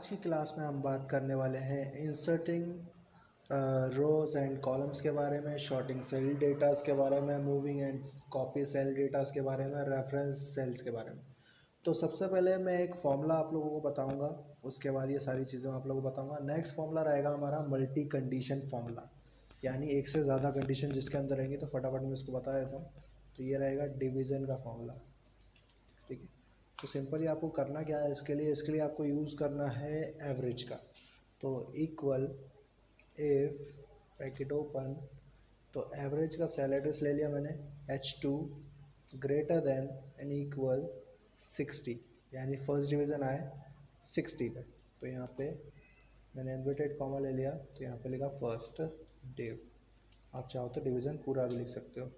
की क्लास में हम बात करने वाले हैं इंसर्टिंग रोज एंड कॉलम्स के बारे में, शॉर्टिंग सेल डेटास के बारे में, moving and copy cell datas के बारे में, रेफरेंस सेल्स के बारे में। तो सबसे पहले मैं एक फॉर्मूला आप लोगों को बताऊंगा, उसके बाद ये सारी चीज़ें आप लोगों को बताऊंगा। नेक्स्ट फॉर्मूला रहेगा हमारा मल्टी कंडीशन फॉर्मूला, यानी एक से ज़्यादा कंडीशन जिसके अंदर रहेंगी। तो फटाफट मैं इसको बता देता हूँ। तो ये रहेगा डिवीज़न का फॉर्मूला, ठीक है। तो सिंपली आपको करना क्या है, इसके लिए आपको यूज़ करना है एवरेज का। तो इक्वल इफ ब्रैकेट ओपन, तो एवरेज का सेल एड्रेस ले लिया मैंने, H2 greater than and equal 60, यानी फर्स्ट डिवीज़न आए 60 पे। तो यहाँ पे मैंने इन्वर्टेड कॉमा ले लिया, तो यहाँ पे लिखा फर्स्ट डिव। आप चाहो तो डिवीज़न पूरा भी लिख सकते हो,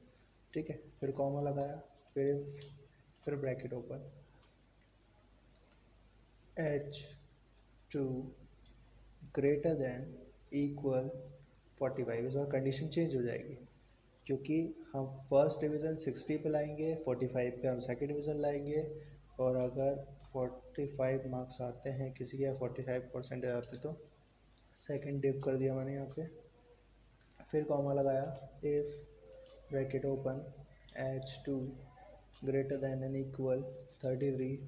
ठीक है। फिर कॉमा लगाया, फिर bracket open, H2 greater than equal 45। इस बार कंडीशन चेंज हो जाएगी, क्योंकि हम फर्स्ट डिवीज़न 60 पे लाएंगे, 45 पे हम सेकंड डिवीज़न लाएंगे। और अगर 45 मार्क्स आते हैं किसी के, 45% आते तो सेकंड डिव कर दिया मैंने यहाँ पे। फिर कॉमा लगाया, if bracket open H2 greater than and equal 33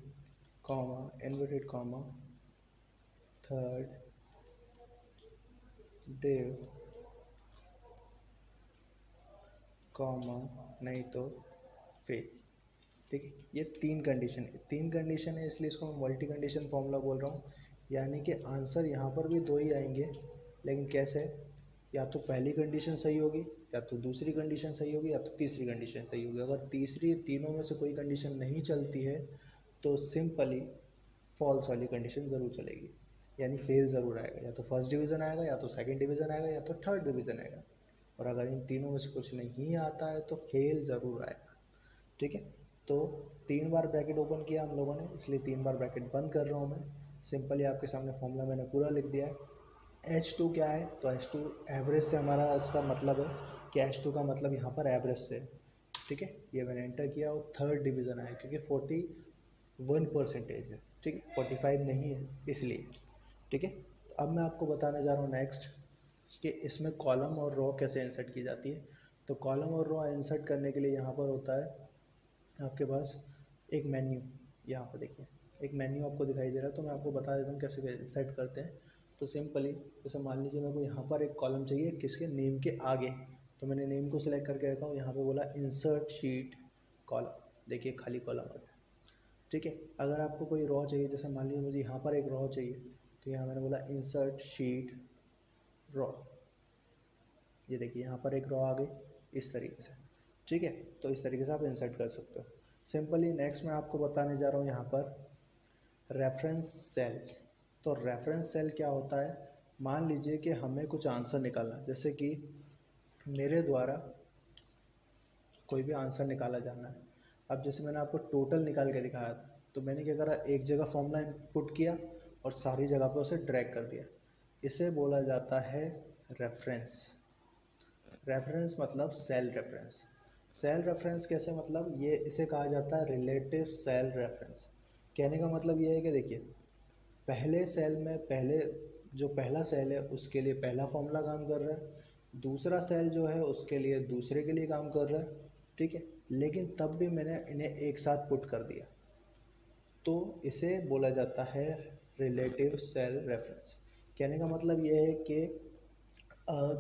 comma inverted comma third div comma नहीं तो फेल, ठीक है। ये तीन कंडीशन है, इसलिए इसको मैं मल्टी कंडीशन फॉर्मूला बोल रहा हूँ। यानी कि आंसर यहाँ पर भी दो ही आएंगे, लेकिन कैसे, या तो पहली कंडीशन सही होगी, या तो दूसरी कंडीशन सही होगी, या तो तीसरी कंडीशन सही होगी। अगर तीसरी तीनों में से कोई कंडीशन नहीं चलती है तो सिंपली फॉल्स वाली कंडीशन ज़रूर चलेगी, यानी फेल ज़रूर आएगा। या तो फर्स्ट डिवीज़न आएगा, या तो सेकंड डिवीज़न आएगा, या तो थर्ड डिवीज़न आएगा। और अगर इन तीनों में से कुछ नहीं आता है तो फेल ज़रूर आएगा, ठीक है। तो 3 बार ब्रैकेट ओपन किया हम लोगों ने, इसलिए 3 बार ब्रैकेट बंद कर रहा हूँ मैं। सिंपली आपके सामने फॉर्मूला मैंने पूरा लिख दिया है। H2 क्या है, तो H2 एवरेज से हमारा इसका मतलब है कि H2 का मतलब यहाँ पर एवरेज से, ठीक है। ये मैंने एंटर किया और थर्ड डिवीज़न आया, क्योंकि 41% है, ठीक है, 45 नहीं है इसलिए, ठीक है। तो अब मैं आपको बताने जा रहा हूँ नेक्स्ट कि इसमें कॉलम और रो कैसे इंसर्ट की जाती है। तो कॉलम और रो इंसर्ट करने के लिए यहाँ पर होता है आपके पास एक मेन्यू। यहाँ पर देखिए एक मेन्यू आपको दिखाई दे रहा है, तो मैं आपको बता देता हूँ कैसे इंसर्ट करते हैं। तो सिंपली जैसे मान लीजिए मेरे को यहाँ पर एक कॉलम चाहिए किसके, नेम के आगे। तो मैंने नेम को सिलेक्ट करके रखा हूँ, यहाँ पे बोला इंसर्ट शीट कॉलम, देखिए खाली कॉलम आ गया, ठीक है। अगर आपको कोई रॉ चाहिए, जैसे मान लीजिए मुझे यहाँ पर एक रॉ चाहिए, तो यहाँ मैंने बोला इंसर्ट शीट रॉ, ये देखिए यहाँ पर एक रॉ आ गई इस तरीके से, ठीक है। तो इस तरीके से आप इंसर्ट कर सकते हो सिंपली। नेक्स्ट मैं आपको बताने जा रहा हूँ यहाँ पर रेफरेंस सेल। तो रेफरेंस सेल क्या होता है, मान लीजिए कि हमें कुछ आंसर निकालना, जैसे कि मेरे द्वारा कोई भी आंसर निकाला जाना है। अब जैसे मैंने आपको टोटल निकाल के दिखाया, तो मैंने क्या करा, एक जगह फॉर्मूला इनपुट किया और सारी जगह पे उसे ड्रैग कर दिया। इसे बोला जाता है रेफरेंस। रेफरेंस मतलब सेल रेफरेंस। सेल रेफरेंस कैसे, मतलब ये इसे कहा जाता है रिलेटिव सेल रेफरेंस। कहने का मतलब ये है कि देखिए पहले सेल में जो पहला सेल है उसके लिए पहला फॉर्मूला काम कर रहा है, दूसरा सेल जो है उसके लिए दूसरे के लिए काम कर रहा है, ठीक है। लेकिन तब भी मैंने इन्हें एक साथ पुट कर दिया, तो इसे बोला जाता है रिलेटिव सेल रेफरेंस। कहने का मतलब ये है कि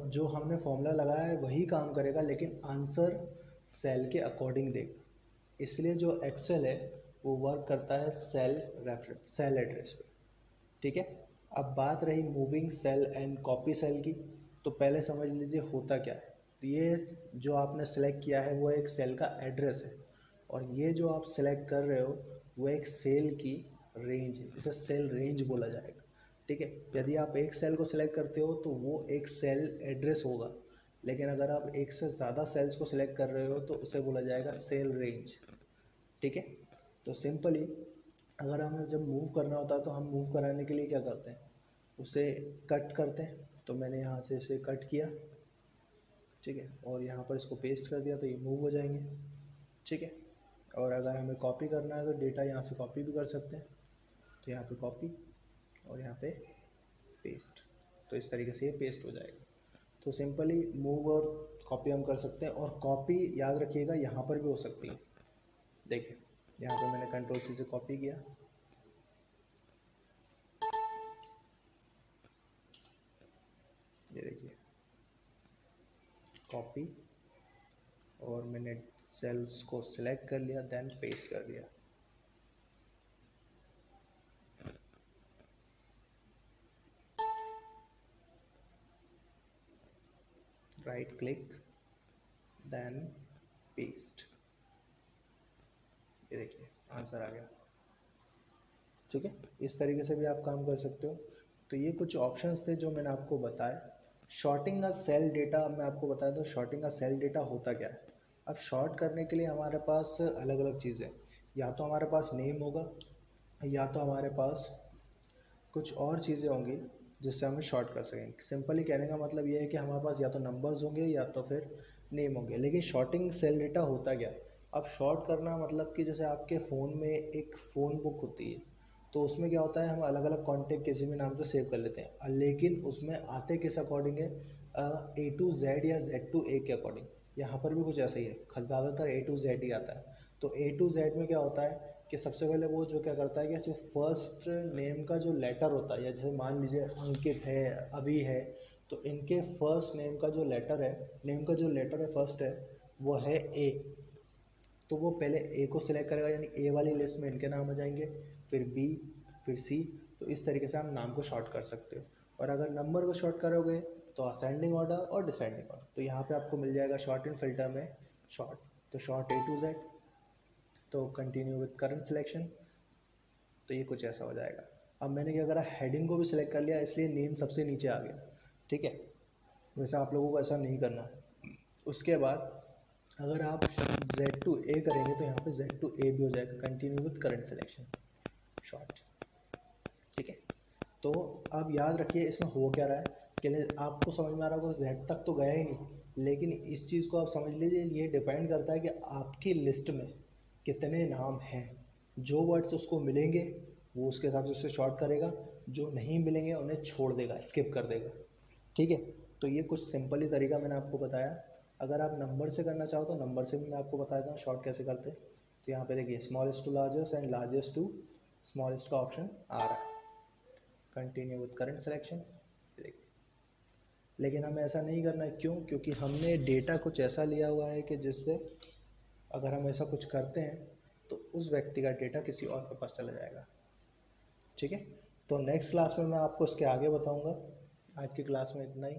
जो हमने फॉर्मूला लगाया है वही काम करेगा, लेकिन आंसर सेल के अकॉर्डिंग देगा। इसलिए जो एक्सेल है वो वर्क करता है सेल रेफरेंस, सेल एड्रेस पे, ठीक है। अब बात रही moving cell and copy cell की, तो पहले समझ लीजिए होता क्या है। तो ये जो आपने सेलेक्ट किया है वो एक सेल का एड्रेस है, और ये जो आप सेलेक्ट कर रहे हो वो एक सेल की रेंज है, इसे सेल रेंज बोला जाएगा, ठीक है। यदि आप एक सेल को सिलेक्ट करते हो तो वो एक सेल एड्रेस होगा, लेकिन अगर आप एक से ज़्यादा सेल्स को सिलेक्ट कर रहे हो तो उसे बोला जाएगा सेल रेंज, ठीक है। तो सिंपली अगर हमें जब मूव करना होता है तो हम मूव कराने के लिए क्या करते हैं, उसे कट करते हैं। तो मैंने यहाँ से इसे कट किया, ठीक है, और यहाँ पर इसको पेस्ट कर दिया, तो ये मूव हो जाएंगे, ठीक है। और अगर हमें कॉपी करना है तो डेटा यहाँ से कॉपी भी कर सकते हैं, तो यहाँ पे कॉपी, और यहाँ पे पेस्ट। तो इस तरीके से ये पेस्ट हो जाएगा। तो सिंपली मूव और कॉपी हम कर सकते हैं, और कॉपी याद रखिएगा यहाँ पर भी हो सकती है। देखिए यहाँ पे मैंने कंट्रोल सी से कॉपी किया, ये देखिए कॉपी, और मैंने सेल्स को सिलेक्ट कर लिया, देन पेस्ट कर दिया। राइट क्लिक, देन पेस्ट, ये देखिए आंसर आ गया। ठीक है, इस तरीके से भी आप काम कर सकते हो। तो ये कुछ ऑप्शंस थे जो मैंने आपको बताया। शॉर्टिंग का सेल डेटा मैं आपको बताया, तो शॉर्टिंग का सेल डेटा होता क्या है। अब शॉर्ट करने के लिए हमारे पास अलग अलग चीज़ें, या तो हमारे पास नेम होगा, या तो हमारे पास कुछ और चीज़ें होंगी जिससे हमें शॉर्ट कर सकेंगे। सिंपली कहने का मतलब ये है कि हमारे पास या तो नंबर्स होंगे या तो फिर नेम होंगे। लेकिन शॉर्टिंग सेल डेटा होता क्या। अब शॉर्ट करना मतलब कि जैसे आपके फ़ोन में एक फ़ोन बुक होती है, तो उसमें क्या होता है, हम अलग अलग कॉन्टैक्ट किसी भी नाम से सेव कर लेते हैं, लेकिन उसमें आते किस अकॉर्डिंग है, A to Z या Z to A के अकॉर्डिंग। यहाँ पर भी कुछ ऐसा ही है, ज़्यादातर A to Z ही आता है। तो A to Z में क्या होता है कि सबसे पहले वो जो क्या करता है कि जो फर्स्ट नेम का जो लेटर होता है, या जैसे मान लीजिए अंकित है, अभी है, तो इनके फर्स्ट नेम का जो लेटर है, नेम का जो लेटर है फर्स्ट है, वो है ए। तो वो पहले ए को सिलेक्ट करेगा, यानी ए वाली लिस्ट में इनके नाम आ जाएंगे, फिर बी, फिर सी। तो इस तरीके से आप नाम को शॉर्ट कर सकते हो। और अगर नंबर को शॉर्ट करोगे तो असेंडिंग ऑर्डर और डिसेंडिंग ऑर्डर। तो यहाँ पे आपको मिल जाएगा शॉर्ट इन फिल्टर में शॉर्ट, तो शॉर्ट A to Z, तो कंटिन्यू विद करंट सिलेक्शन। तो ये कुछ ऐसा हो जाएगा। अब मैंने क्या करा, हेडिंग को भी सिलेक्ट कर लिया, इसलिए नेम सबसे नीचे आ गया। ठीक है, वैसे आप लोगों को ऐसा नहीं करना है। उसके बाद अगर आप Z to A करेंगे तो यहाँ पे Z to A भी हो जाएगा, continue with current selection short. ठीक है, तो अब याद रखिए इसमें हो क्या रहा है कि आपको समझ में आ रहा होगा Z तक तो गया ही नहीं, लेकिन इस चीज़ को आप समझ लीजिए, ये डिपेंड करता है कि आपकी लिस्ट में कितने नाम हैं। जो वर्ड्स उसको मिलेंगे वो उसके हिसाब से उसे शॉर्ट करेगा, जो नहीं मिलेंगे उन्हें छोड़ देगा, स्किप कर देगा। ठीक है, तो ये कुछ सिंपल ही तरीका मैंने आपको बताया। अगर आप नंबर से करना चाहो तो नंबर से भी मैं आपको बता देता हूँ शॉर्ट कैसे करते हैं। तो यहाँ पे देखिए smallest to largest and largest to smallest का ऑप्शन आ रहा है, कंटिन्यू विद करंट सिलेक्शन। देखिए, लेकिन हमें ऐसा नहीं करना है, क्यों, क्योंकि हमने डेटा कुछ ऐसा लिया हुआ है कि जिससे अगर हम ऐसा कुछ करते हैं तो उस व्यक्ति का डेटा किसी और के पास चला जाएगा। ठीक है, तो नेक्स्ट क्लास में मैं आपको इसके आगे बताऊंगा। आज की क्लास में इतना ही।